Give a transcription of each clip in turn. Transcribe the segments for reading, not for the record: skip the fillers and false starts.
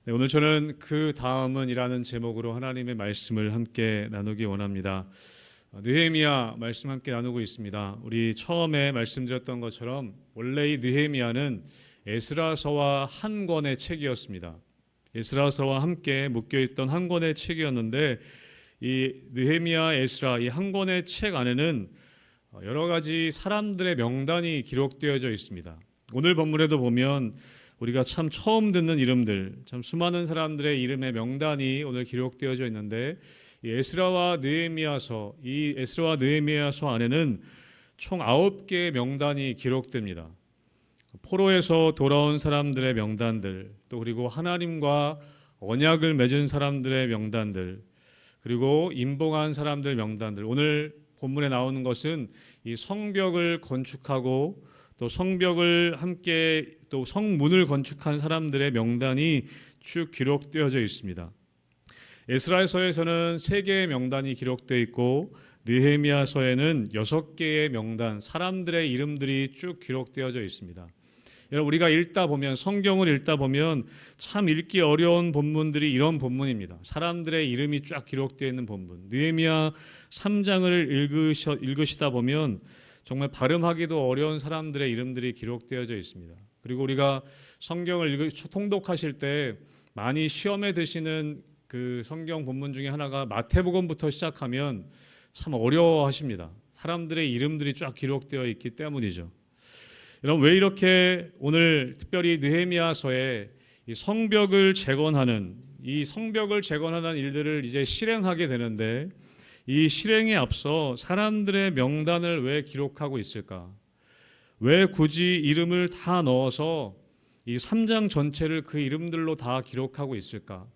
네, 오늘 저는 그 다음은이라는 제목으로 하나님의 말씀을 함께 나누기 원합니다. 느헤미야 말씀 함께 나누고 있습니다. 우리 처음에 말씀드렸던 것처럼 원래 이 느헤미야는 에스라서와 한 권의 책이었습니다. 에스라서와 함께 묶여있던 한 권의 책이었는데 이 느헤미야, 에스라 이 한 권의 책 안에는 여러 가지 사람들의 명단이 기록되어져 있습니다. 오늘 본문에도 보면 우리가 참 처음 듣는 이름들, 참 수많은 사람들의 이름의 명단이 오늘 기록되어져 있는데 이 에스라와 느헤미야서 안에는 총 9개의 명단이 기록됩니다. 포로에서 돌아온 사람들의 명단들, 또 그리고 하나님과 언약을 맺은 사람들의 명단들, 그리고 임봉한 사람들 명단들. 오늘 본문에 나오는 것은 이 성벽을 건축하고 또 성벽을 함께 또 성문을 건축한 사람들의 명단이 쭉 기록되어져 있습니다. 에스라서에서는 3개의 명단이 기록되어 있고 느헤미야서에는 6개의 명단, 사람들의 이름들이 쭉 기록되어져 있습니다. 여러분, 우리가 읽다 보면, 성경을 읽다 보면 참 읽기 어려운 본문들이 이런 본문입니다. 사람들의 이름이 쫙 기록되어 있는 본문. 느헤미야 3장을 읽으시다 보면 정말 발음하기도 어려운 사람들의 이름들이 기록되어져 있습니다. 그리고 우리가 성경을 통독하실 때 많이 시험에 드시는 그 성경 본문 중에 하나가 마태복음부터 시작하면 참 어려워하십니다. 사람들의 이름들이 쫙 기록되어 있기 때문이죠. 여러분, 왜 이렇게 오늘 특별히 느헤미야서에 이 성벽을 재건하는 일들을 이제 실행하게 되는데 이 실행에 앞서 사람들의 명단을 왜 기록하고 있을까? 왜 굳이 이름을 다 넣어서 이 3장 전체를 그 이름들로 다 기록하고 있을까?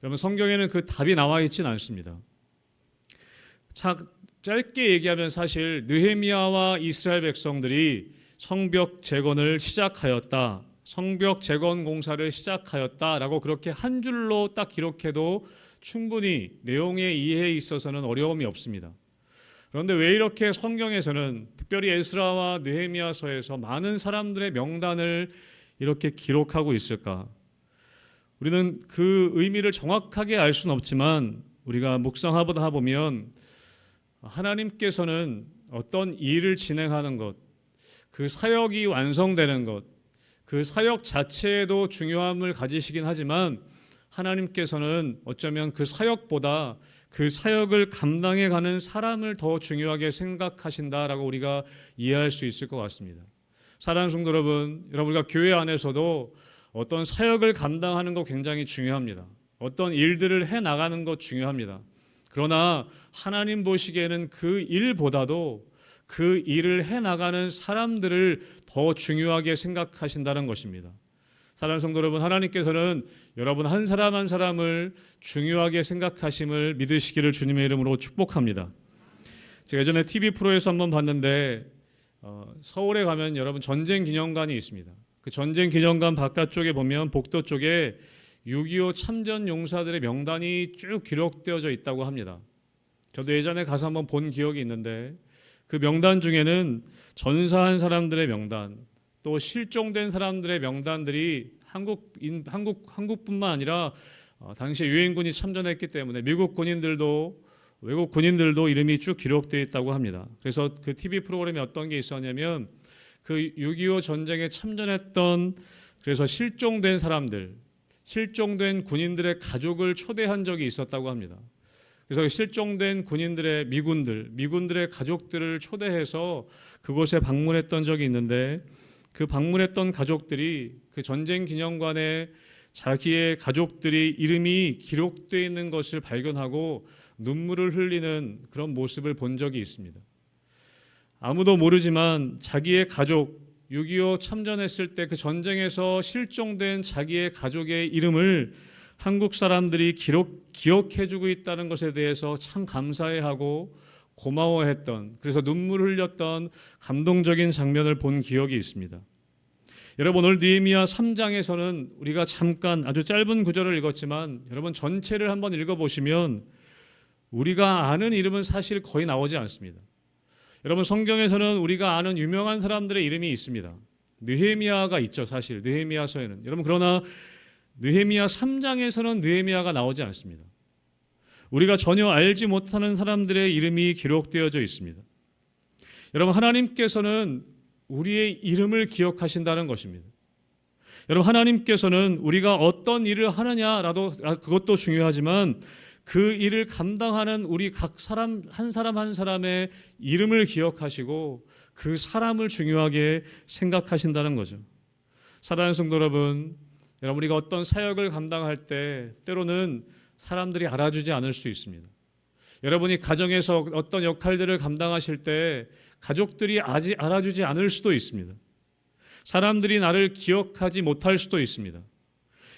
여러분, 성경에는 그 답이 나와 있진 않습니다. 짧게 얘기하면 사실 느헤미야와 이스라엘 백성들이 성벽 재건을 시작하였다, 성벽 재건 공사를 시작하였다라고 그렇게 한 줄로 딱 기록해도 충분히 내용의 이해에 있어서는 어려움이 없습니다. 그런데 왜 이렇게 성경에서는 특별히 에스라와 느헤미야서에서 많은 사람들의 명단을 이렇게 기록하고 있을까? 우리는 그 의미를 정확하게 알 수는 없지만 우리가 묵상하다 보면 하나님께서는 어떤 일을 진행하는 것, 그 사역이 완성되는 것, 그 사역 자체에도 중요함을 가지시긴 하지만 하나님께서는 어쩌면 그 사역보다 그 사역을 감당해가는 사람을 더 중요하게 생각하신다라고 우리가 이해할 수 있을 것 같습니다. 사랑하는 성도 여러분, 우리가 교회 안에서도 어떤 사역을 감당하는 것 굉장히 중요합니다. 어떤 일들을 해나가는 것 중요합니다. 그러나 하나님 보시기에는 그 일보다도 그 일을 해나가는 사람들을 더 중요하게 생각하신다는 것입니다. 사랑하는 성도 여러분, 하나님께서는 여러분 한 사람 한 사람을 중요하게 생각하심을 믿으시기를 주님의 이름으로 축복합니다. 제가 예전에 TV 프로에서 한번 봤는데 서울에 가면 여러분 전쟁 기념관이 있습니다. 그 전쟁 기념관 바깥쪽에 보면 복도 쪽에 6.25 참전 용사들의 명단이 쭉 기록되어져 있다고 합니다. 저도 예전에 가서 한번 본 기억이 있는데 그 명단 중에는 전사한 사람들의 명단, 또 실종된 사람들의 명단들이 한국뿐만 아니라 당시에 유엔군이 참전했기 때문에 미국 군인들도 외국 군인들도 이름이 쭉 기록되어 있다고 합니다. 그래서 그 TV 프로그램에 어떤 게 있었냐면 그 6.25 전쟁에 참전했던, 그래서 실종된 사람들, 실종된 군인들의 가족을 초대한 적이 있었다고 합니다. 그래서 실종된 군인들의 미군들의 가족들을 초대해서 그곳에 방문했던 적이 있는데 그 방문했던 가족들이 그 전쟁 기념관에 자기의 가족들이 이름이 기록되어 있는 것을 발견하고 눈물을 흘리는 그런 모습을 본 적이 있습니다. 아무도 모르지만 자기의 가족, 6.25 참전했을 때 그 전쟁에서 실종된 자기의 가족의 이름을 한국 사람들이 기억해주고 있다는 것에 대해서 참 감사해하고 고마워했던, 그래서 눈물을 흘렸던 감동적인 장면을 본 기억이 있습니다. 여러분, 오늘 느헤미야 3장에서는 우리가 잠깐 아주 짧은 구절을 읽었지만 여러분 전체를 한번 읽어보시면 우리가 아는 이름은 사실 거의 나오지 않습니다. 여러분, 성경에서는 우리가 아는 유명한 사람들의 이름이 있습니다. 느헤미야가 있죠. 사실 느헤미야서에는. 여러분, 그러나 느헤미야 3장에서는 느헤미야가 나오지 않습니다. 우리가 전혀 알지 못하는 사람들의 이름이 기록되어져 있습니다. 여러분, 하나님께서는 우리의 이름을 기억하신다는 것입니다. 여러분, 하나님께서는 우리가 어떤 일을 하느냐라도 그것도 중요하지만 그 일을 감당하는 우리 각 사람 한 사람의 이름을 기억하시고 그 사람을 중요하게 생각하신다는 거죠. 사랑하는 성도 여러분, 우리가 어떤 사역을 감당할 때 때로는 사람들이 알아주지 않을 수 있습니다. 여러분이 가정에서 어떤 역할들을 감당하실 때 가족들이 아직 알아주지 않을 수도 있습니다. 사람들이 나를 기억하지 못할 수도 있습니다.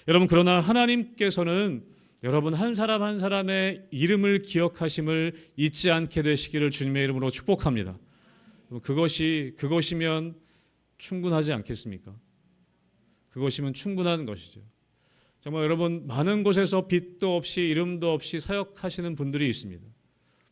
여러분, 그러나 하나님께서는 여러분 한 사람 한 사람의 이름을 기억하심을 잊지 않게 되시기를 주님의 이름으로 축복합니다. 그것이면 충분하지 않겠습니까? 그것이면 충분한 것이죠. 정말 여러분, 많은 곳에서 빛도 없이 이름도 없이 사역하시는 분들이 있습니다.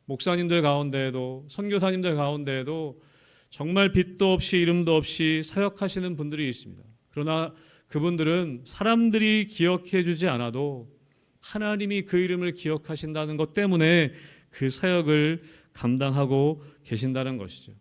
목사님들 가운데에도, 선교사님들 가운데에도 정말 빛도 없이 이름도 없이 사역하시는 분들이 있습니다. 그러나 그분들은 사람들이 기억해 주지 않아도 하나님이 그 이름을 기억하신다는 것 때문에 그 사역을 감당하고 계신다는 것이죠.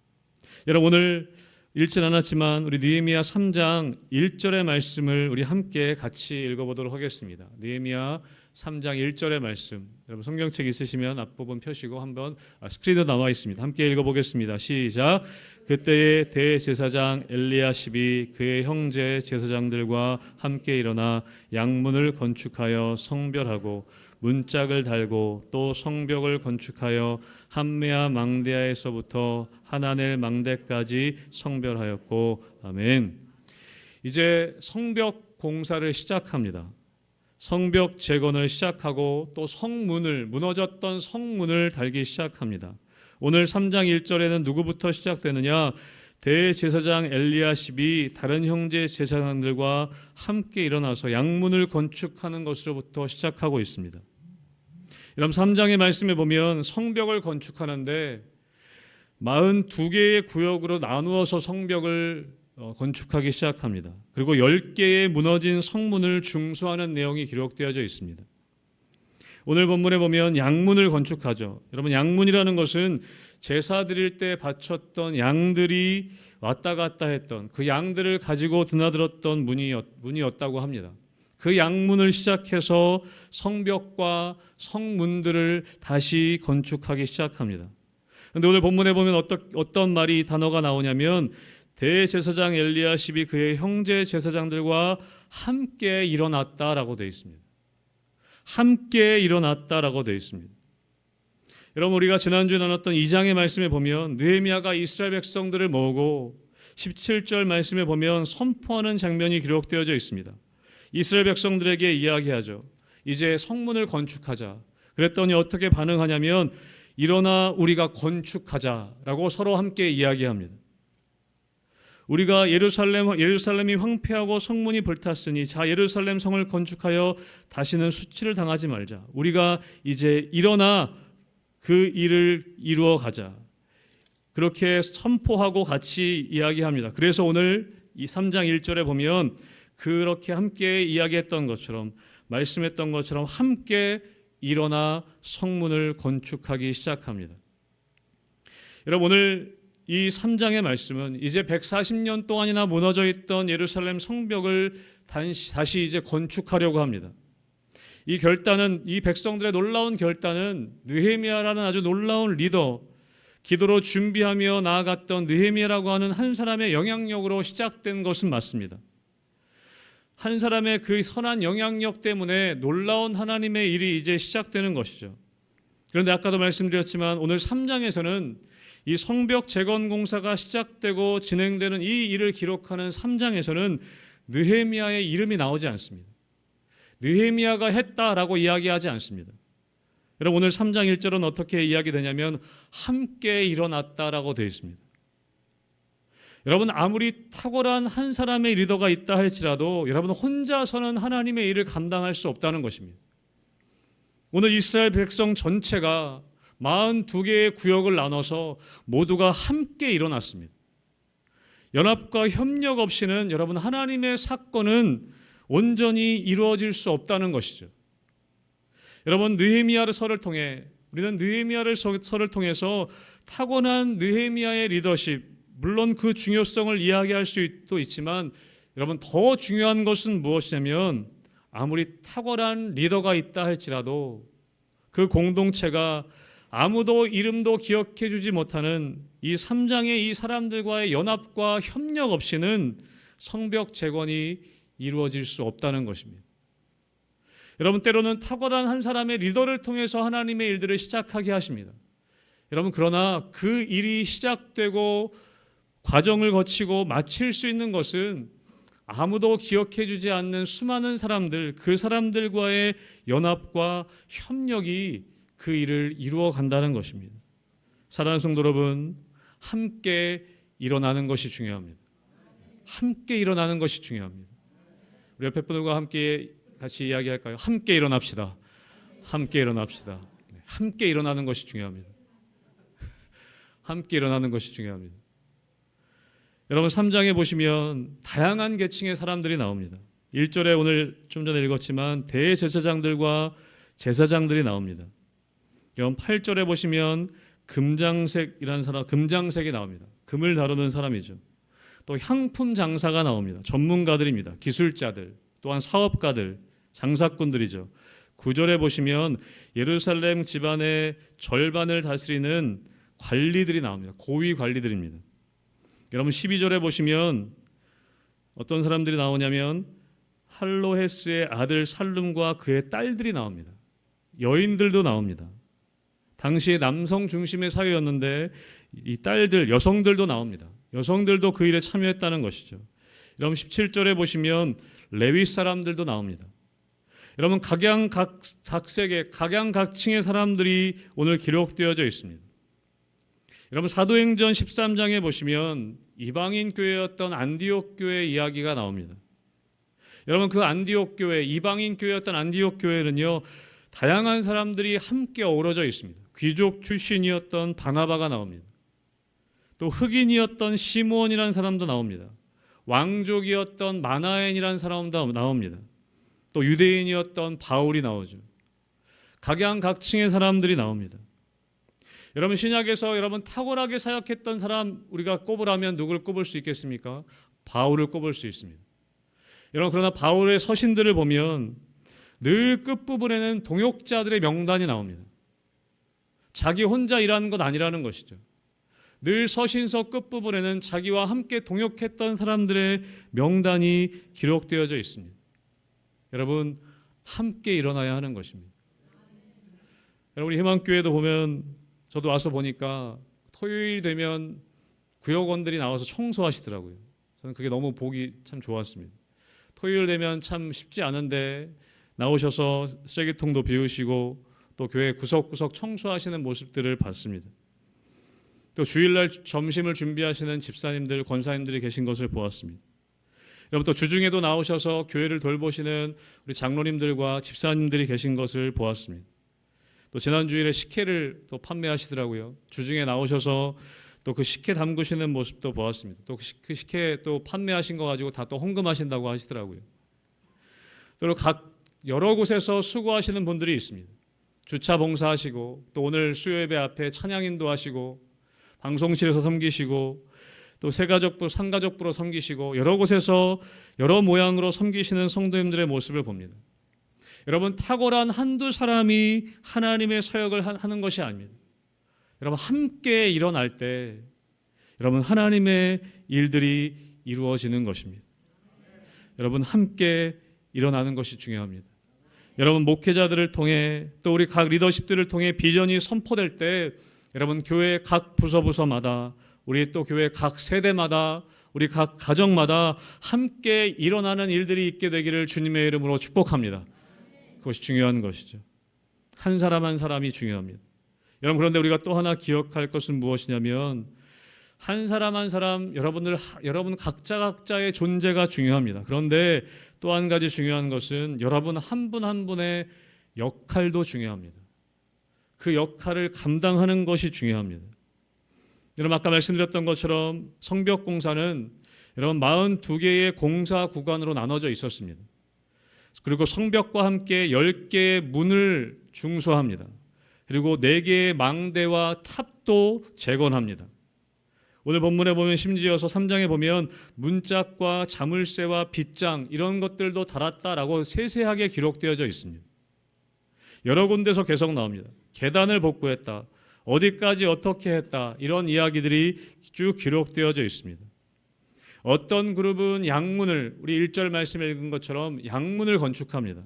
여러분, 오늘 읽진 않았지만 우리 느헤미야 3장 1절의 말씀을 우리 함께 같이 읽어보도록 하겠습니다. 느헤미야 3장 1절의 말씀, 여러분 성경책 있으시면 앞부분 펴시고 한번 스크린에 나와 있습니다. 함께 읽어보겠습니다. 시작. 그때의 대제사장 엘리야십이 그의 형제 제사장들과 함께 일어나 양문을 건축하여 성별하고 문짝을 달고 또 성벽을 건축하여 함메아 망대야에서부터 하나넬 망대까지 성별하였고. 아멘. 이제 성벽 공사를 시작합니다. 성벽 재건을 시작하고 또 성문을, 무너졌던 성문을 달기 시작합니다. 오늘 3장 1절에는 누구부터 시작되느냐? 대제사장 엘리야십이 다른 형제 제사장들과 함께 일어나서 양문을 건축하는 것으로부터 시작하고 있습니다. 여러분, 3장의 말씀에 보면 성벽을 건축하는데 42개의 구역으로 나누어서 성벽을 건축하기 시작합니다. 그리고 10개의 무너진 성문을 중수하는 내용이 기록되어져 있습니다. 오늘 본문에 보면 양문을 건축하죠. 여러분, 양문이라는 것은 제사 드릴 때 바쳤던 양들이 왔다 갔다 했던 그 양들을 가지고 드나들었던 문이었다고 합니다. 그 양문을 시작해서 성벽과 성문들을 다시 건축하기 시작합니다. 그런데 오늘 본문에 보면 어떤 말이 단어가 나오냐면 대제사장 엘리야십이 그의 형제 제사장들과 함께 일어났다라고 되어 있습니다. 함께 일어났다라고 되어 있습니다. 여러분, 우리가 지난주에 나눴던 2장의 말씀에 보면 느헤미야가 이스라엘 백성들을 모으고 17절 말씀에 보면 선포하는 장면이 기록되어져 있습니다. 이스라엘 백성들에게 이야기하죠. 이제 성문을 건축하자. 그랬더니 어떻게 반응하냐면 일어나 우리가 건축하자라고 서로 함께 이야기합니다. 우리가 예루살렘이 황폐하고 성문이 불탔으니 자, 예루살렘 성을 건축하여 다시는 수치를 당하지 말자. 우리가 이제 일어나 그 일을 이루어 가자. 그렇게 선포하고 같이 이야기합니다. 그래서 오늘 이 3장 1절에 보면 그렇게 함께 이야기했던 것처럼, 말씀했던 것처럼 함께 일어나 성문을 건축하기 시작합니다. 여러분, 오늘 이 3장의 말씀은 이제 140년 동안이나 무너져 있던 예루살렘 성벽을 다시 이제 건축하려고 합니다. 이 결단은, 이 백성들의 놀라운 결단은 느헤미야라는 아주 놀라운 리더, 기도로 준비하며 나아갔던 느헤미야라고 하는 한 사람의 영향력으로 시작된 것은 맞습니다. 한 사람의 그 선한 영향력 때문에 놀라운 하나님의 일이 이제 시작되는 것이죠. 그런데 아까도 말씀드렸지만 오늘 3장에서는 이 성벽 재건 공사가 시작되고 진행되는 이 일을 기록하는 3장에서는 느헤미야의 이름이 나오지 않습니다. 느헤미야가 했다라고 이야기하지 않습니다. 여러분, 오늘 3장 1절은 어떻게 이야기되냐면 함께 일어났다라고 되어 있습니다. 여러분, 아무리 탁월한 한 사람의 리더가 있다 할지라도 여러분 혼자서는 하나님의 일을 감당할 수 없다는 것입니다. 오늘 이스라엘 백성 전체가 42개의 구역을 나눠서 모두가 함께 일어났습니다. 연합과 협력 없이는 여러분 하나님의 사건은 온전히 이루어질 수 없다는 것이죠. 여러분, 느헤미야를 설을 통해 우리는 느헤미야를 설을 통해서 타고난 느헤미야의 리더십, 물론 그 중요성을 이야기할 수도 있지만 여러분, 더 중요한 것은 무엇이냐면 아무리 탁월한 리더가 있다 할지라도 그 공동체가 아무도 이름도 기억해 주지 못하는 이 3장의 이 사람들과의 연합과 협력 없이는 성벽 재건이 이루어질 수 없다는 것입니다. 여러분, 때로는 탁월한 한 사람의 리더를 통해서 하나님의 일들을 시작하게 하십니다. 여러분, 그러나 그 일이 시작되고 과정을 거치고 마칠 수 있는 것은 아무도 기억해 주지 않는 수많은 사람들, 그 사람들과의 연합과 협력이 그 일을 이루어 간다는 것입니다. 사랑하는 성도 여러분, 함께 일어나는 것이 중요합니다. 함께 일어나는 것이 중요합니다. 우리 옆에 분들과 함께 같이 이야기할까요? 함께 일어납시다. 함께 일어납시다. 함께 일어나는 것이 중요합니다. 함께 일어나는 것이 중요합니다. 여러분, 3장에 보시면 다양한 계층의 사람들이 나옵니다. 1절에 오늘 좀 전에 읽었지만 대제사장들과 제사장들이 나옵니다. 여러분, 8절에 보시면 금장색이라는 사람, 금장색이 나옵니다. 금을 다루는 사람이죠. 또 향품 장사가 나옵니다. 전문가들입니다. 기술자들, 또한 사업가들, 장사꾼들이죠. 9절에 보시면 예루살렘 집안의 절반을 다스리는 관리들이 나옵니다. 고위 관리들입니다. 여러분, 12절에 보시면 어떤 사람들이 나오냐면 할로헤스의 아들 살룸과 그의 딸들이 나옵니다. 여인들도 나옵니다. 당시에 남성 중심의 사회였는데 이 딸들, 여성들도 나옵니다. 여성들도 그 일에 참여했다는 것이죠. 여러분, 17절에 보시면 레위 사람들도 나옵니다. 여러분, 각양각색의 각양각층의 사람들이 오늘 기록되어져 있습니다. 여러분, 사도행전 13장에 보시면 이방인 교회였던 안디옥 교회 이야기가 나옵니다. 여러분, 그 안디옥 교회, 이방인 교회였던 안디옥 교회는요, 다양한 사람들이 함께 어우러져 있습니다. 귀족 출신이었던 바나바가 나옵니다. 또 흑인이었던 시므온이라는 사람도 나옵니다. 왕족이었던 마나엔이라는 사람도 나옵니다. 또 유대인이었던 바울이 나오죠. 각양각층의 사람들이 나옵니다. 여러분, 신약에서 여러분 탁월하게 사역했던 사람 우리가 꼽으라면 누구를 꼽을 수 있겠습니까? 바울을 꼽을 수 있습니다. 여러분, 그러나 바울의 서신들을 보면 늘 끝부분에는 동역자들의 명단이 나옵니다. 자기 혼자 일하는 것 아니라는 것이죠. 늘 서신서 끝부분에는 자기와 함께 동역했던 사람들의 명단이 기록되어져 있습니다. 여러분, 함께 일어나야 하는 것입니다. 여러분, 희망교회도 보면 저도 와서 보니까 토요일 되면 구역원들이 나와서 청소하시더라고요. 저는 그게 너무 보기 참 좋았습니다. 토요일 되면 참 쉽지 않은데 나오셔서 쓰레기통도 비우시고 또 교회 구석구석 청소하시는 모습들을 봤습니다. 또 주일날 점심을 준비하시는 집사님들, 권사님들이 계신 것을 보았습니다. 여러분, 또 주중에도 나오셔서 교회를 돌보시는 우리 장로님들과 집사님들이 계신 것을 보았습니다. 또 지난 주일에 식혜를 또 판매하시더라고요. 주중에 나오셔서 또 그 식혜 담그시는 모습도 보았습니다. 또 그 식혜 또 판매하신 거 가지고 다 또 헌금하신다고 하시더라고요. 또 각 여러 곳에서 수고하시는 분들이 있습니다. 주차 봉사하시고 또 오늘 수요예배 앞에 찬양 인도하시고 방송실에서 섬기시고 또 세가족부, 상가족부로 섬기시고 여러 곳에서 여러 모양으로 섬기시는 성도님들의 모습을 봅니다. 여러분, 탁월한 한두 사람이 하나님의 사역을 하는 것이 아닙니다. 여러분, 함께 일어날 때 여러분 하나님의 일들이 이루어지는 것입니다. 여러분, 함께 일어나는 것이 중요합니다. 여러분, 목회자들을 통해 또 우리 각 리더십들을 통해 비전이 선포될 때 여러분, 교회 각 부서마다 우리 또 교회 각 세대마다 우리 각 가정마다 함께 일어나는 일들이 있게 되기를 주님의 이름으로 축복합니다. 그것이 중요한 것이죠. 한 사람 한 사람이 중요합니다. 여러분, 그런데 우리가 또 하나 기억할 것은 무엇이냐면 한 사람 한 사람 여러분 각자의 존재가 중요합니다. 그런데 또 한 가지 중요한 것은 여러분 한 분 한 분의 역할도 중요합니다. 그 역할을 감당하는 것이 중요합니다. 여러분, 아까 말씀드렸던 것처럼 성벽 공사는 여러분 42개의 공사 구간으로 나눠져 있었습니다. 그리고 성벽과 함께 10개의 문을 중수합니다. 그리고 4개의 망대와 탑도 재건합니다. 오늘 본문에 보면 심지어서 3장에 보면 문짝과 자물쇠와 빗장 이런 것들도 달았다라고 세세하게 기록되어져 있습니다. 여러 군데서 계속 나옵니다. 계단을 복구했다. 어디까지 어떻게 했다. 이런 이야기들이 쭉 기록되어져 있습니다. 어떤 그룹은 양문을, 우리 1절 말씀에 읽은 것처럼 양문을 건축합니다.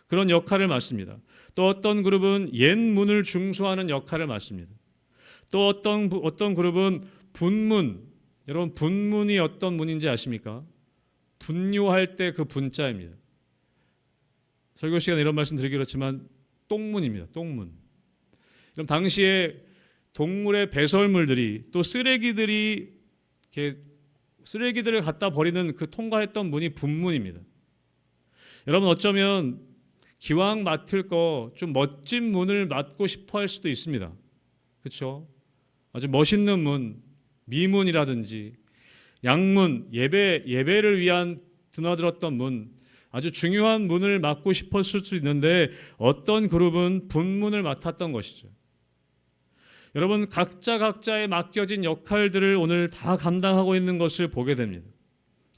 그런 역할을 맡습니다. 또 어떤 그룹은 옛문을 중수하는 역할을 맡습니다. 또 어떤 그룹은 분문, 여러분 분문이 어떤 문인지 아십니까? 분뇨할 때 그 분자입니다. 설교 시간에 이런 말씀 드리기 그렇지만 똥문입니다. 똥문. 그럼 당시에 동물의 배설물들이 또 쓰레기들을 갖다 버리는 그 통과했던 문이 분문입니다. 여러분 어쩌면 기왕 맡을 거 좀 멋진 문을 맡고 싶어 할 수도 있습니다. 그렇죠? 아주 멋있는 문, 미문이라든지 양문, 예배를 위한 드나들었던 문, 아주 중요한 문을 맡고 싶었을 수 있는데 어떤 그룹은 분문을 맡았던 것이죠. 여러분 각자의 맡겨진 역할들을 오늘 다 감당하고 있는 것을 보게 됩니다.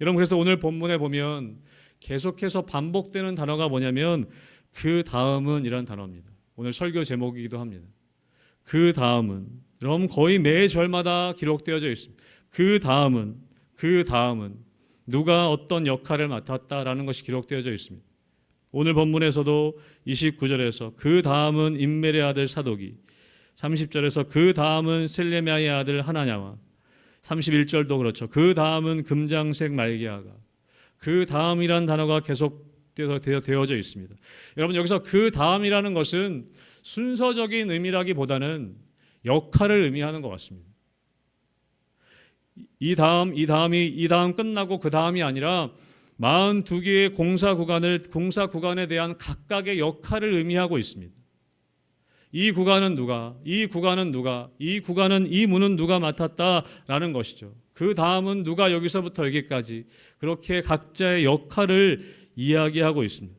여러분 그래서 오늘 본문에 보면 계속해서 반복되는 단어가 뭐냐면 그 다음은 이라는 단어입니다. 오늘 설교 제목이기도 합니다. 그 다음은, 여러분 거의 매 절마다 기록되어져 있습니다. 그 다음은 누가 어떤 역할을 맡았다라는 것이 기록되어져 있습니다. 오늘 본문에서도 29절에서 그 다음은 임멜의 아들 사독이, 30절에서 그 다음은 셀레미야의 아들 하나냐와, 31절도 그렇죠. 그 다음은 금장색 말기야가, 그 다음이란 단어가 계속 되어져 있습니다. 여러분 여기서 그 다음이라는 것은 순서적인 의미라기보다는 역할을 의미하는 것 같습니다. 이 다음 끝나고 그 다음이 아니라 42개의 공사 구간에 대한 각각의 역할을 의미하고 있습니다. 이 구간은 누가, 이 구간은 누가, 이 구간은 이 문은 누가 맡았다라는 것이죠. 그 다음은 누가 여기서부터 여기까지, 그렇게 각자의 역할을 이야기하고 있습니다.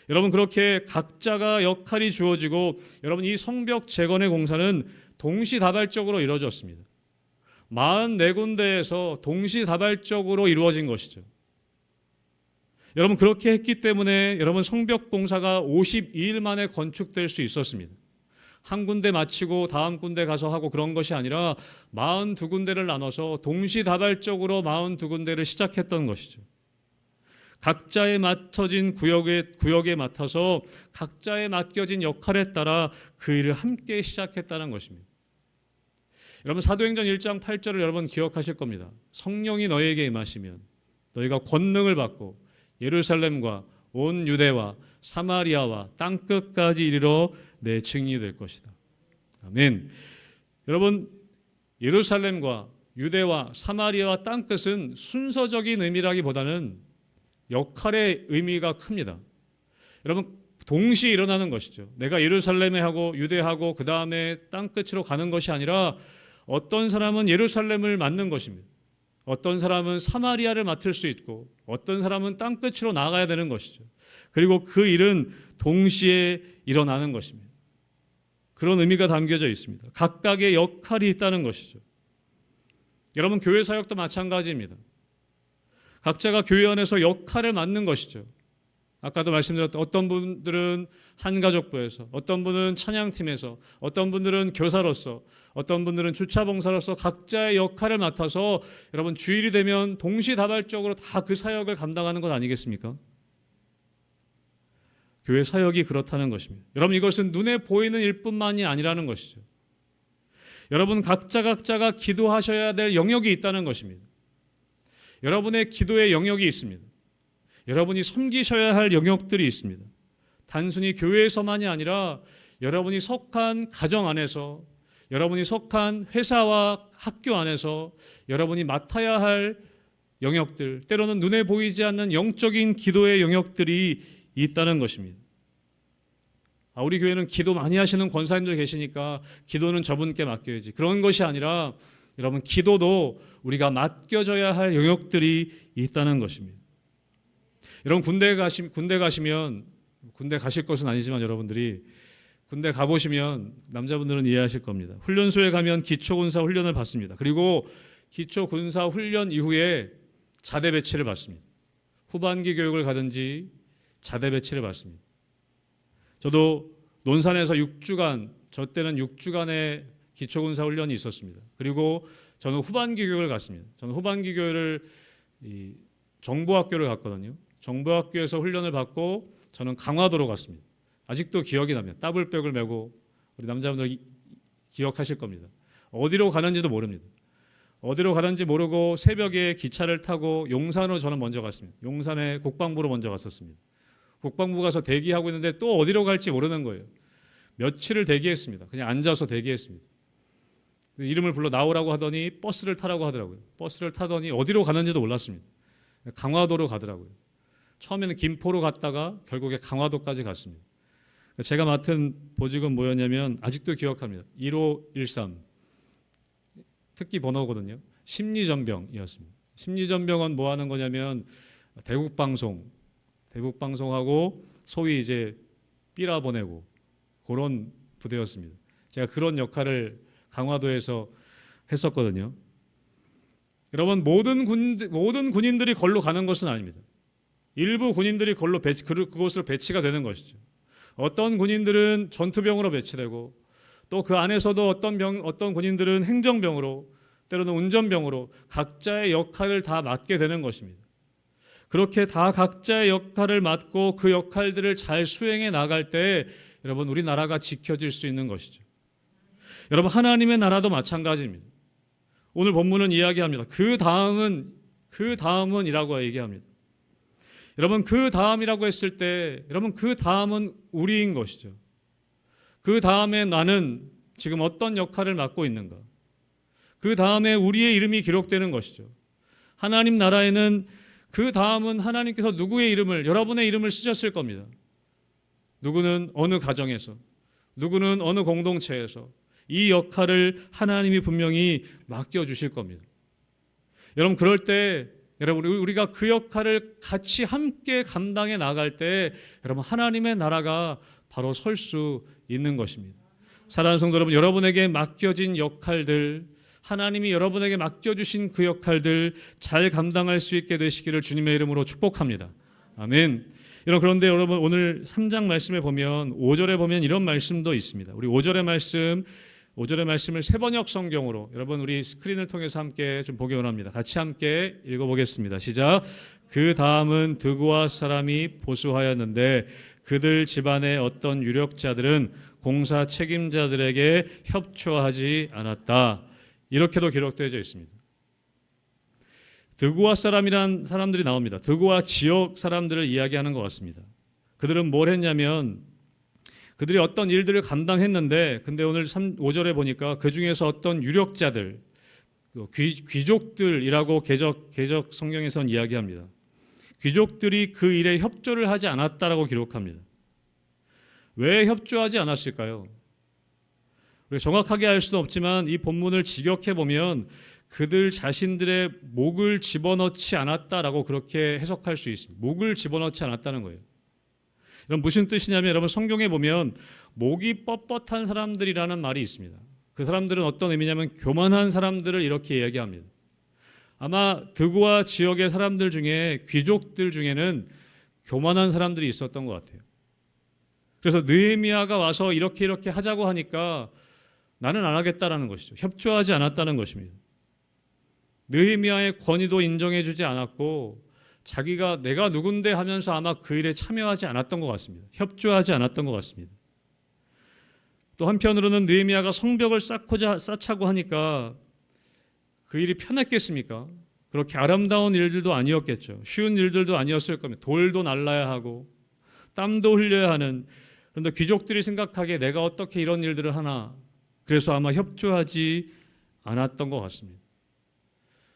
여러분 그렇게 각자가 역할이 주어지고, 여러분 이 성벽 재건의 공사는 동시다발적으로 이루어졌습니다. 44군데에서 동시다발적으로 이루어진 것이죠. 여러분 그렇게 했기 때문에 여러분 성벽 공사가 52일 만에 건축될 수 있었습니다. 한 군데 마치고 다음 군데 가서 하고 그런 것이 아니라 42군데를 나눠서 동시다발적으로 42군데를 시작했던 것이죠. 각자의 맡겨진 구역에 맡아서 각자의 맡겨진 역할에 따라 그 일을 함께 시작했다는 것입니다. 여러분 사도행전 1장 8절을 여러분 기억하실 겁니다. 성령이 너희에게 임하시면 너희가 권능을 받고 예루살렘과 온 유대와 사마리아와 땅끝까지 이르러 내 증인이 될 것이다. 아멘. 여러분 예루살렘과 유대와 사마리아와 땅끝은 순서적인 의미라기보다는 역할의 의미가 큽니다. 여러분 동시에 일어나는 것이죠. 내가 예루살렘에 하고 유대하고 그 다음에 땅끝으로 가는 것이 아니라 어떤 사람은 예루살렘을 맡는 것입니다. 어떤 사람은 사마리아를 맡을 수 있고 어떤 사람은 땅끝으로 나가야 되는 것이죠. 그리고 그 일은 동시에 일어나는 것입니다. 그런 의미가 담겨져 있습니다. 각각의 역할이 있다는 것이죠. 여러분 교회 사역도 마찬가지입니다. 각자가 교회 안에서 역할을 맡는 것이죠. 아까도 말씀드렸던 어떤 분들은 한가족부에서, 어떤 분은 찬양팀에서, 어떤 분들은 교사로서, 어떤 분들은 주차봉사로서 각자의 역할을 맡아서 여러분 주일이 되면 동시다발적으로 다 그 사역을 감당하는 것 아니겠습니까? 교회 사역이 그렇다는 것입니다. 여러분 이것은 눈에 보이는 일뿐만이 아니라는 것이죠. 여러분 각자가 기도하셔야 될 영역이 있다는 것입니다. 여러분의 기도의 영역이 있습니다. 여러분이 섬기셔야 할 영역들이 있습니다. 단순히 교회에서만이 아니라 여러분이 속한 가정 안에서, 여러분이 속한 회사와 학교 안에서 여러분이 맡아야 할 영역들, 때로는 눈에 보이지 않는 영적인 기도의 영역들이 있다는 것입니다. 우리 교회는 기도 많이 하시는 권사님들 계시니까 기도는 저분께 맡겨야지. 그런 것이 아니라 여러분 기도도 우리가 맡겨져야 할 영역들이 있다는 것입니다. 여러분 군대 가시면 군대 가실 것은 아니지만 여러분들이 군대 가보시면 남자분들은 이해하실 겁니다. 훈련소에 가면 기초군사 훈련을 받습니다. 그리고 기초군사 훈련 이후에 자대 배치를 받습니다. 후반기 교육을 가든지 자대 배치를 받습니다. 저도 논산에서 6주간, 저 때는 6주간의 기초군사 훈련이 있었습니다. 그리고 저는 후반기 교육을 갔습니다. 저는 후반기 교육을 정보학교를 갔거든요. 정보학교에서 훈련을 받고 저는 강화도로 갔습니다. 아직도 기억이 납니다. 더블백을 메고 우리 남자분들 기억하실 겁니다. 어디로 가는지도 모릅니다. 어디로 가는지 모르고 새벽에 기차를 타고 용산으로 저는 먼저 갔습니다. 용산에 국방부로 먼저 갔었습니다. 국방부 가서 대기하고 있는데 또 어디로 갈지 모르는 거예요. 며칠을 대기했습니다. 그냥 앉아서 대기했습니다. 이름을 불러 나오라고 하더니 버스를 타라고 하더라고요. 버스를 타더니 어디로 가는지도 몰랐습니다. 강화도로 가더라고요. 처음에는 김포로 갔다가 결국에 강화도까지 갔습니다. 제가 맡은 보직은 뭐였냐면 아직도 기억합니다. 1513 특기 번호거든요. 심리전병이었습니다. 심리전병은 뭐 하는 거냐면 대국방송하고 소위 이제 삐라 보내고 그런 부대였습니다. 제가 그런 역할을 강화도에서 했었거든요. 여러분 모든 군인들이 걸로 가는 것은 아닙니다. 일부 군인들이 그곳으로 배치가 되는 것이죠. 어떤 군인들은 전투병으로 배치되고 또 그 안에서도 어떤 군인들은 행정병으로 때로는 운전병으로 각자의 역할을 다 맡게 되는 것입니다. 그렇게 다 각자의 역할을 맡고 그 역할들을 잘 수행해 나갈 때 여러분 우리나라가 지켜질 수 있는 것이죠. 여러분 하나님의 나라도 마찬가지입니다. 오늘 본문은 이야기합니다. 그 다음은이라고 얘기합니다. 여러분 그 다음이라고 했을 때 여러분 그 다음은 우리인 것이죠. 그 다음에 나는 지금 어떤 역할을 맡고 있는가? 그 다음에 우리의 이름이 기록되는 것이죠. 하나님 나라에는 그 다음은 하나님께서 누구의 이름을 여러분의 이름을 쓰셨을 겁니다. 누구는 어느 가정에서 누구는 어느 공동체에서 이 역할을 하나님이 분명히 맡겨주실 겁니다. 여러분 그럴 때 여러분 우리가 그 역할을 같이 함께 감당해 나갈 때 여러분 하나님의 나라가 바로 설 수 있는 것입니다. 사랑하는 성도 여러분, 여러분에게 맡겨진 역할들, 하나님이 여러분에게 맡겨주신 그 역할들 잘 감당할 수 있게 되시기를 주님의 이름으로 축복합니다. 아멘. 그런데 여러분 오늘 3장 말씀에 보면 5절에 보면 이런 말씀도 있습니다. 우리 5절의 말씀을 세번역 성경으로 여러분 우리 스크린을 통해서 함께 좀 보기 원합니다. 같이 함께 읽어보겠습니다. 시작. 그 다음은 드고아 사람이 보수하였는데 그들 집안의 어떤 유력자들은 공사 책임자들에게 협조하지 않았다. 이렇게도 기록되어져 있습니다. 드고아 사람이란 사람들이 나옵니다. 드고아 지역 사람들을 이야기하는 것 같습니다. 그들은 뭘 했냐면 그들이 어떤 일들을 감당했는데 근데 오늘 5절에 보니까 그 중에서 어떤 유력자들 귀족들이라고 개적 성경에서는 이야기합니다. 귀족들이 그 일에 협조를 하지 않았다라고 기록합니다. 왜 협조하지 않았을까요? 우리가 정확하게 알 수는 없지만 이 본문을 직역해 보면 그들 자신들의 목을 집어넣지 않았다라고 그렇게 해석할 수 있습니다. 목을 집어넣지 않았다는 거예요. 이런 무슨 뜻이냐면 여러분 성경에 보면 목이 뻣뻣한 사람들이라는 말이 있습니다. 그 사람들은 어떤 의미냐면 교만한 사람들을 이렇게 이야기합니다. 아마 드고아 지역의 사람들 중에 귀족들 중에는 교만한 사람들이 있었던 것 같아요. 그래서 느헤미야가 와서 이렇게 하자고 하니까 나는 안 하겠다라는 것이죠. 협조하지 않았다는 것입니다. 느헤미야의 권위도 인정해주지 않았고 자기가 내가 누군데 하면서 아마 그 일에 참여하지 않았던 것 같습니다. 협조하지 않았던 것 같습니다. 또 한편으로는 느헤미야가 성벽을 쌓자고 하니까 그 일이 편했겠습니까? 그렇게 아름다운 일들도 아니었겠죠. 쉬운 일들도 아니었을 겁니다. 돌도 날라야 하고 땀도 흘려야 하는. 그런데 귀족들이 생각하기에 내가 어떻게 이런 일들을 하나, 그래서 아마 협조하지 않았던 것 같습니다.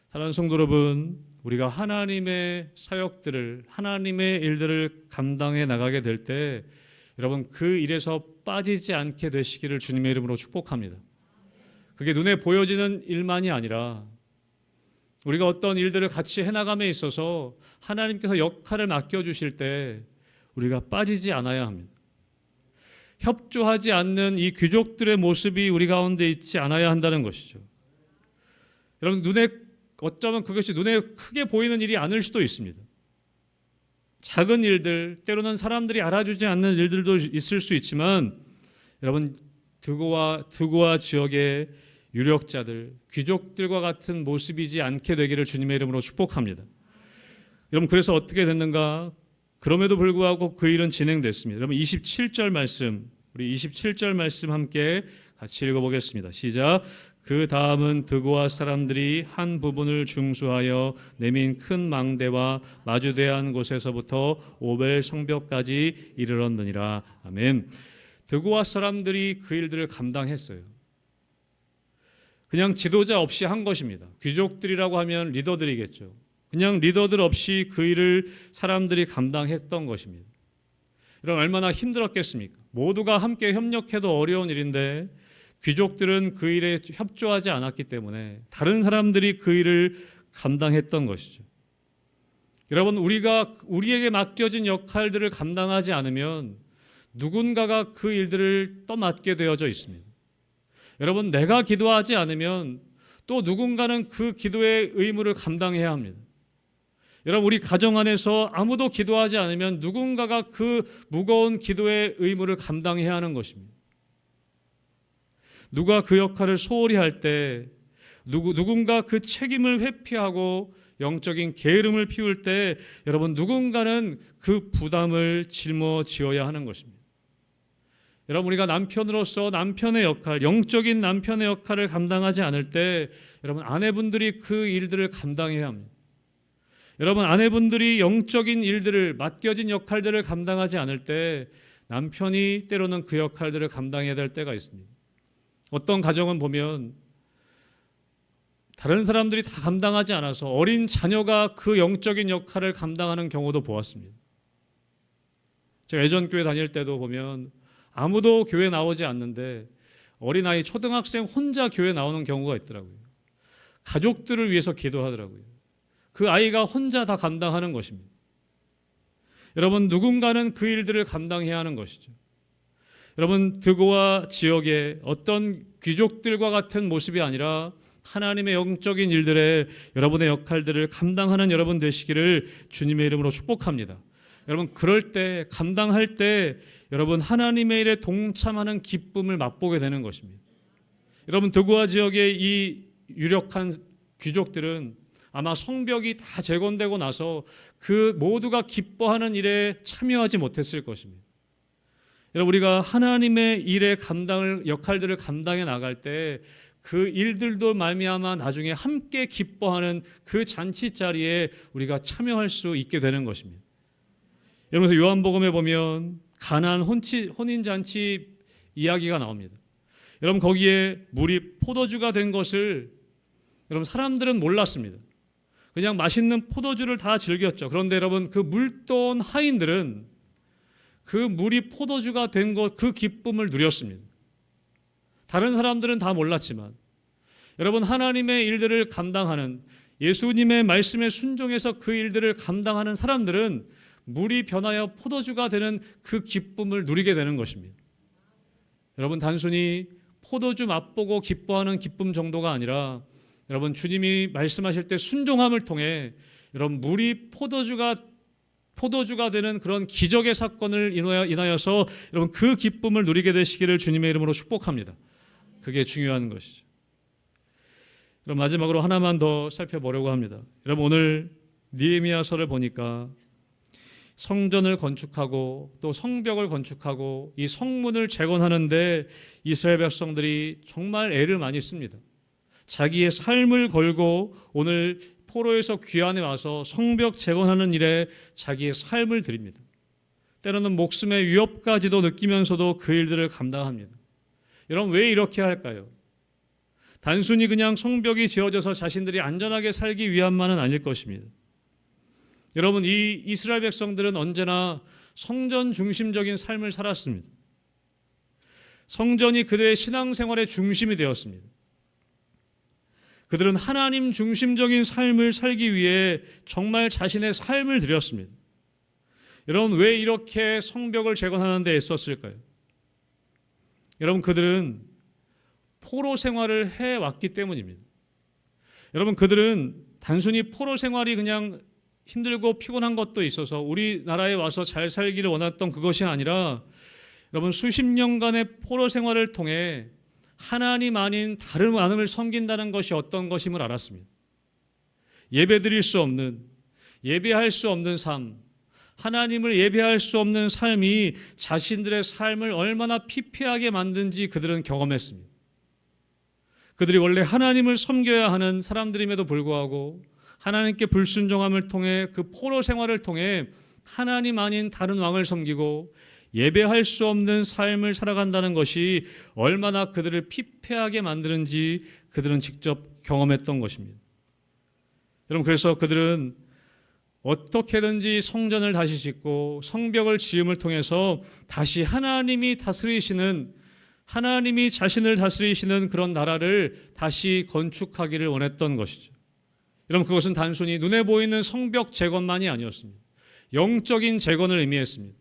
사랑하는 성도 여러분, 우리가 하나님의 사역들을, 하나님의 일들을 감당해 나가게 될 때 여러분 그 일에서 빠지지 않게 되시기를 주님의 이름으로 축복합니다. 그게 눈에 보여지는 일만이 아니라 우리가 어떤 일들을 같이 해나감에 있어서 하나님께서 역할을 맡겨주실 때 우리가 빠지지 않아야 합니다. 협조하지 않는 이 귀족들의 모습이 우리 가운데 있지 않아야 한다는 것이죠. 여러분, 어쩌면 그것이 눈에 크게 보이는 일이 아닐 수도 있습니다. 작은 일들, 때로는 사람들이 알아주지 않는 일들도 있을 수 있지만, 여러분, 드고아 지역의 유력자들, 귀족들과 같은 모습이지 않게 되기를 주님의 이름으로 축복합니다. 여러분, 그래서 어떻게 됐는가? 그럼에도 불구하고 그 일은 진행됐습니다. 여러분, 27절 말씀, 우리 27절 말씀 함께 같이 읽어보겠습니다. 시작. 그 다음은 드고아 사람들이 한 부분을 중수하여 내민 큰 망대와 마주대한 곳에서부터 오벨 성벽까지 이르렀느니라. 아멘. 드고아 사람들이 그 일들을 감당했어요. 그냥 지도자 없이 한 것입니다. 귀족들이라고 하면 리더들이겠죠. 그냥 리더들 없이 그 일을 사람들이 감당했던 것입니다. 여러분, 얼마나 힘들었겠습니까? 모두가 함께 협력해도 어려운 일인데 귀족들은 그 일에 협조하지 않았기 때문에 다른 사람들이 그 일을 감당했던 것이죠. 여러분, 우리에게 맡겨진 역할들을 감당하지 않으면 누군가가 그 일들을 떠맡게 되어져 있습니다. 여러분, 내가 기도하지 않으면 또 누군가는 그 기도의 의무를 감당해야 합니다. 여러분, 우리 가정 안에서 아무도 기도하지 않으면 누군가가 그 무거운 기도의 의무를 감당해야 하는 것입니다. 누가 그 역할을 소홀히 할 때, 누군가 그 책임을 회피하고 영적인 게으름을 피울 때, 여러분, 누군가는 그 부담을 짊어지어야 하는 것입니다. 여러분, 우리가 남편으로서 남편의 역할, 영적인 남편의 역할을 감당하지 않을 때, 여러분, 아내분들이 그 일들을 감당해야 합니다. 여러분, 아내분들이 영적인 일들을, 맡겨진 역할들을 감당하지 않을 때 남편이 때로는 그 역할들을 감당해야 될 때가 있습니다. 어떤 가정은 보면 다른 사람들이 다 감당하지 않아서 어린 자녀가 그 영적인 역할을 감당하는 경우도 보았습니다. 제가 예전 교회 다닐 때도 보면 아무도 교회 나오지 않는데 어린아이 초등학생 혼자 교회 나오는 경우가 있더라고요. 가족들을 위해서 기도하더라고요. 그 아이가 혼자 다 감당하는 것입니다. 여러분, 누군가는 그 일들을 감당해야 하는 것이죠. 여러분, 드고아 지역의 어떤 귀족들과 같은 모습이 아니라 하나님의 영적인 일들에 여러분의 역할들을 감당하는 여러분 되시기를 주님의 이름으로 축복합니다. 여러분, 그럴 때, 감당할 때 여러분 하나님의 일에 동참하는 기쁨을 맛보게 되는 것입니다. 여러분, 드고아 지역의 이 유력한 귀족들은 아마 성벽이 다 재건되고 나서 그 모두가 기뻐하는 일에 참여하지 못했을 것입니다. 여러분, 우리가 하나님의 일의 역할들을 감당해 나갈 때 그 일들도 말미암아 나중에 함께 기뻐하는 그 잔치 자리에 우리가 참여할 수 있게 되는 것입니다. 여러분, 요한복음에 보면 가나안 혼인잔치 이야기가 나옵니다. 여러분, 거기에 물이 포도주가 된 것을 여러분 사람들은 몰랐습니다. 그냥 맛있는 포도주를 다 즐겼죠. 그런데 여러분, 그 물돈 하인들은 그 물이 포도주가 된 것, 그 기쁨을 누렸습니다. 다른 사람들은 다 몰랐지만 여러분, 하나님의 일들을 감당하는, 예수님의 말씀에 순종해서 그 일들을 감당하는 사람들은 물이 변하여 포도주가 되는 그 기쁨을 누리게 되는 것입니다. 여러분, 단순히 포도주 맛보고 기뻐하는 기쁨 정도가 아니라 여러분, 주님이 말씀하실 때 순종함을 통해 여러분 물이 포도주가 되는 그런 기적의 사건을 인하여서 여러분 그 기쁨을 누리게 되시기를 주님의 이름으로 축복합니다. 그게 중요한 것이죠. 그럼 마지막으로 하나만 더 살펴보려고 합니다. 여러분, 오늘 느헤미야서를 보니까 성전을 건축하고 또 성벽을 건축하고 이 성문을 재건하는데 이스라엘 백성들이 정말 애를 많이 씁니다. 자기의 삶을 걸고 오늘 포로에서 귀환해 와서 성벽 재건하는 일에 자기의 삶을 드립니다. 때로는 목숨의 위협까지도 느끼면서도 그 일들을 감당합니다. 여러분, 왜 이렇게 할까요? 단순히 그냥 성벽이 지어져서 자신들이 안전하게 살기 위함만은 아닐 것입니다. 여러분, 이 이스라엘 백성들은 언제나 성전 중심적인 삶을 살았습니다. 성전이 그들의 신앙생활의 중심이 되었습니다. 그들은 하나님 중심적인 삶을 살기 위해 정말 자신의 삶을 드렸습니다. 여러분, 왜 이렇게 성벽을 재건하는 데 애썼을까요? 여러분, 그들은 포로 생활을 해왔기 때문입니다. 여러분, 그들은 단순히 포로 생활이 그냥 힘들고 피곤한 것도 있어서 우리나라에 와서 잘 살기를 원했던 그것이 아니라, 여러분, 수십 년간의 포로 생활을 통해 하나님 아닌 다른 하나님을 섬긴다는 것이 어떤 것임을 알았습니다. 예배드릴 수 없는, 예배할 수 없는 삶, 하나님을 예배할 수 없는 삶이 자신들의 삶을 얼마나 피폐하게 만든지 그들은 경험했습니다. 그들이 원래 하나님을 섬겨야 하는 사람들임에도 불구하고 하나님께 불순종함을 통해 그 포로 생활을 통해 하나님 아닌 다른 왕을 섬기고 예배할 수 없는 삶을 살아간다는 것이 얼마나 그들을 피폐하게 만드는지 그들은 직접 경험했던 것입니다. 여러분, 그래서 그들은 어떻게든지 성전을 다시 짓고 성벽을 지음을 통해서 다시 하나님이 다스리시는, 하나님이 자신을 다스리시는 그런 나라를 다시 건축하기를 원했던 것이죠. 여러분, 그것은 단순히 눈에 보이는 성벽 재건만이 아니었습니다. 영적인 재건을 의미했습니다.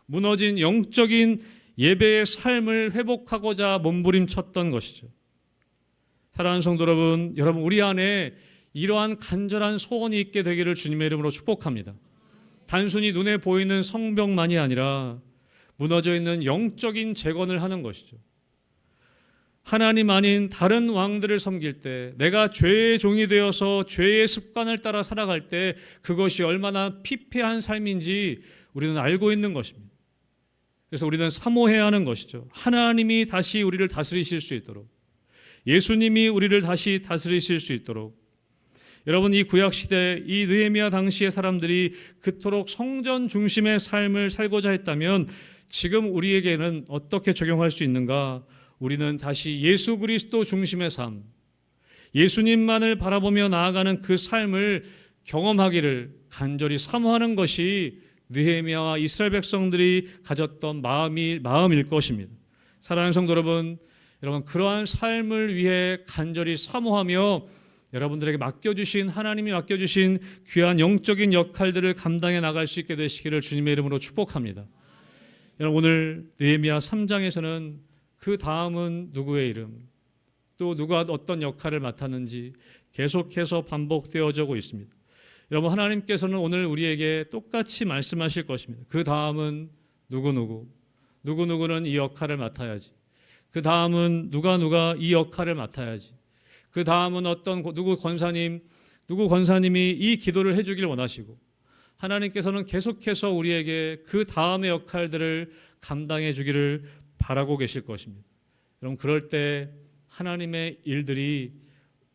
무너진 영적인 예배의 삶을 회복하고자 몸부림쳤던 것이죠. 사랑하는 성도 여러분, 우리 안에 이러한 간절한 소원이 있게 되기를 주님의 이름으로 축복합니다. 단순히 눈에 보이는 성벽만이 아니라 무너져 있는 영적인 재건을 하는 것이죠. 하나님 아닌 다른 왕들을 섬길 때, 내가 죄의 종이 되어서 죄의 습관을 따라 살아갈 때 그것이 얼마나 피폐한 삶인지 우리는 알고 있는 것입니다. 그래서 우리는 사모해야 하는 것이죠. 하나님이 다시 우리를 다스리실 수 있도록, 예수님이 우리를 다시 다스리실 수 있도록. 여러분, 이 구약시대, 이 느헤미야 당시의 사람들이 그토록 성전 중심의 삶을 살고자 했다면 지금 우리에게는 어떻게 적용할 수 있는가? 우리는 다시 예수 그리스도 중심의 삶, 예수님만을 바라보며 나아가는 그 삶을 경험하기를 간절히 사모하는 것이 느헤미야와 이스라엘 백성들이 가졌던 마음일 것입니다. 사랑하는 성도 여러분, 그러한 삶을 위해 간절히 사모하며 여러분들에게 맡겨주신, 하나님이 맡겨주신 귀한 영적인 역할들을 감당해 나갈 수 있게 되시기를 주님의 이름으로 축복합니다. 여러분, 오늘 느헤미야 3장에서는 그 다음은 누구의 이름, 또 누가 어떤 역할을 맡았는지 계속해서 반복되어지고 있습니다. 여러분, 하나님께서는 오늘 우리에게 똑같이 말씀하실 것입니다. 그 다음은 누구누구는 이 역할을 맡아야지. 그 다음은 누가 이 역할을 맡아야지. 그 다음은 누구 권사님이 이 기도를 해주길 원하시고, 하나님께서는 계속해서 우리에게 그 다음의 역할들을 감당해 주기를 바라고 계실 것입니다. 여러분, 그럴 때 하나님의 일들이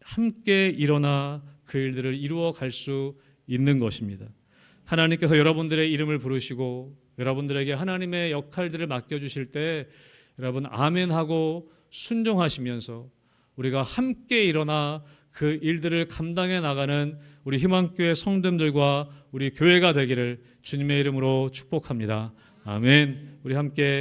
함께 일어나 그 일들을 이루어 갈 수 있는 것입니다. 하나님께서 여러분들의 이름을 부르시고 여러분들에게 하나님의 역할들을 맡겨주실 때 여러분 아멘하고 순종하시면서 우리가 함께 일어나 그 일들을 감당해 나가는 우리 희망교회 성도들과 우리 교회가 되기를 주님의 이름으로 축복합니다. 아멘. 우리 함께